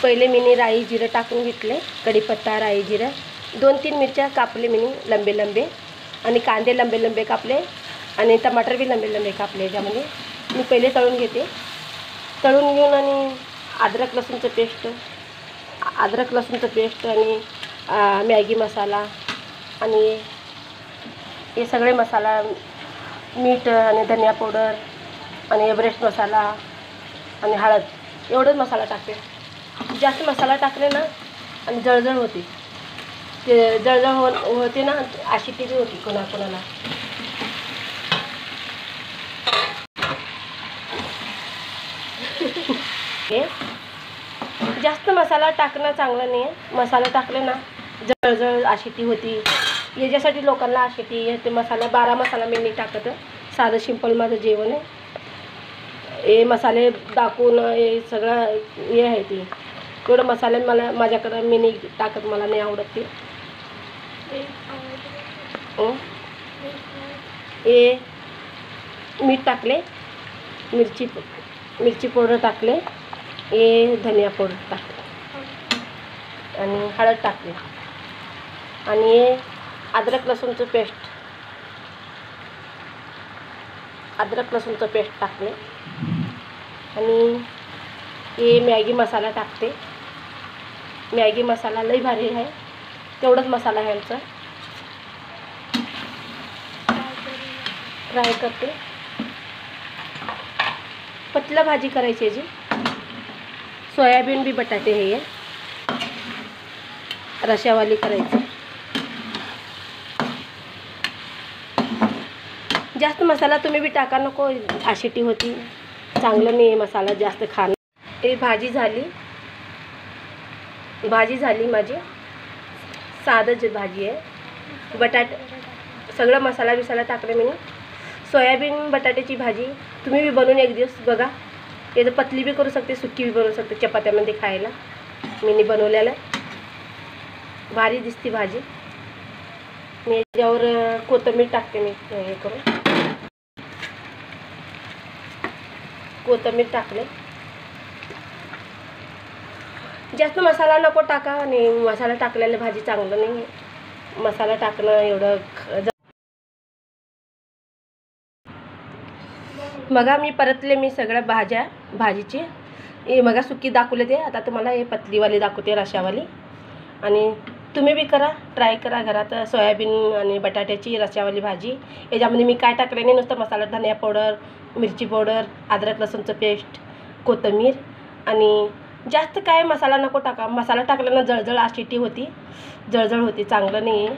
पहिले मी राई जिरं टाकून घेतले, कढीपत्ता, राई जिरं, 2-3 मिरच्या कापले मी लंबे लंबे, आणि कांदे लंबे लंबे कापले, आणि टमाटर बी लंबे लंबे कापले. याच्यामध्ये मी पहिले तळून घेते. तळून घेऊन आणि अद्रक लसूणचं पेस्ट आणि मॅगी मसाला आणि हे सगळे मसाला, मीठ आणि धनिया पावडर आणि एव्हरेस्ट मसाला आणि हळद, एवढंच मसाला टाकते. जास्त मसाला टाकले ना आणि जळजळ होती, ते जळजळ होते ना, ॲसिडिटी होती कोणाकोणाला. जास्त मसाला टाकणं चांगलं नाही आहे. मसाला टाकले ना जळजळ, ॲसिडिटी होती. याच्यासाठी लोकांना ॲसिडिटी ते मसाला 12 मसाला मी नाही टाकत. साधं सिंपल माझं जेवण आहे. हे मसाले टाकून हे सगळं हे आहे ते एवढं मसाले मला माझ्याकडं मी नाही टाकत, मला नाही आवडत ते. हे मीठ टाकले, मिरची पावडर टाकले, हे धनिया पावडर टाकले आणि हळद टाकले, आणि हे अद्रक लसूणचं पेस्ट टाकले, आणि हे मॅगी मसाला टाकते. मॅगी मसाला लई भारी आहे, तेवढंच मसाला आहे आमचा. फ्राय करते. पतला भाजी करायची जी सोयाबीन बी बटाटे हे रश्यावाली करायची. जास्त मसाला तुम्ही बी टाका नको, ॲसिडिटी होती, चांगलं नाही मसाला जास्त खाणं. हे भाजी झाली माझी, साधं भाजी आहे. बटाटे सगळं मसाला बिसाला टाकले मी. सोयाबीन बटाट्याची भाजी तुम्ही बी बनवून एक दिवस बघा. याचं पतली बी करू शकते, सुक्की बी बनवू शकते चपात्यामध्ये खायला. मी बनवलेलं भारी दिसते भाजी. मी याच्यावर कोथिंबीर टाकते. मी हे करून कोथिंबीर टाकले. जास्त मसाला नको टाका, आणि मसाला टाकलेलं भाजी चांगलं नाही. मसाला टाकणं एवढं मगा मी परतले मी सगळ्या भाजीची. हे मगा सुकी दाखवले ते, आता तुम्हाला हे पतलीवाली दाखवते रशावाली. आणि तुम्ही बी करा, ट्राय करा घरात सोयाबीन आणि बटाट्याची रशावाली भाजी. याच्यामध्ये मी काय टाकले नाही, नुसतं मसाला, धनिया पावडर, मिरची पावडर, अद्रक लसूणचं पेस्ट, कोथिंबीर, आणि जास्त काय मसाला नको टाका. मसाला टाकल्यानं जळजळ ॲसिडिटी होती, चांगलं नाही आहे.